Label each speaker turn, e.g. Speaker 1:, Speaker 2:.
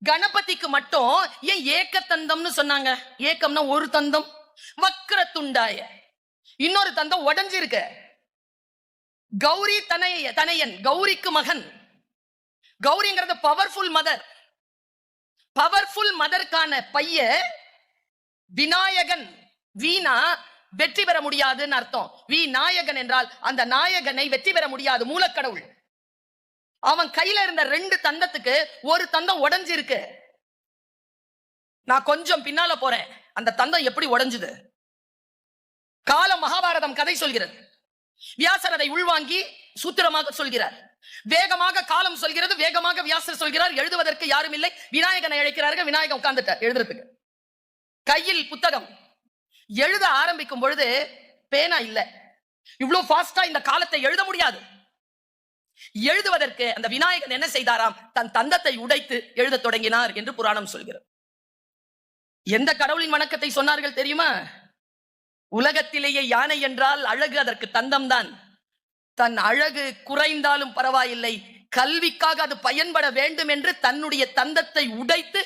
Speaker 1: கணபதிக்கு மட்டும் ஏன் ஏக்க தந்தம்னு சொன்னாங்க? ஏக்கம்னா ஒரு தந்தம், வக்ர துண்டாய இன்னொரு தந்தம் உடைஞ்சிருக்க. கௌரி தனையன், கௌரிக்கு மகன். கௌரிங்கிறது பவர்ஃபுல் மதர். பவர்ஃபுல் மதர்க்கான பைய விநாயகன். வீணா வெற்றி பெற முடியாதுன்னு அர்த்தம். நாயகன் என்றால் அந்த நாயகனை வெற்றி பெற முடியாது, மூலக்கடவுள். அவன் கையில இருந்த 2 தந்தத்துக்கு ஒரு தந்தம் உடைஞ்சிருக்கு. நான் கொஞ்சம் பின்னால போறேன். அந்த தந்தம் எப்படி உடைஞ்சது? கால மகாபாரதம் கதை சொல்கிறது. வியாசர் அதை உள்வாங்கி சூத்திரமாக சொல்கிறார். வேகமாக காலம் சொல்கிறது, வேகமாக வியாசர் சொல்கிறார். எழுதுவதற்கு யாரும் இல்லை. விநாயகனை அழைக்கிறார்கள். விநாயகன் உட்கார்ந்துட்டார் எழுதுறதுக்கு. கையில் புத்தகம். எழுத ஆரம்பிக்கும் பொழுது பேனா இல்ல. இவ்வளவு ஃபாஸ்டா இந்த காலத்தை எழுத முடியாது. எழுதுவதற்கு அந்த விநாயகன் என்ன செய்தாராம்? தன் தந்தத்தை உடைத்து எழுத தொடங்கினார் என்று புராணம் சொல்கிறது. எந்த கடவுளின் வணக்கத்தை சொன்னார்கள் தெரியுமா? உலகத்திலேயே யானை என்றால் அழகு அதற்கு தந்தம் தான். தன் அழகு குறைந்தாலும் பரவாயில்லை, கல்விக்காக அது பயன்பட வேண்டும் என்று தன்னுடைய தந்தத்தை உடைத்து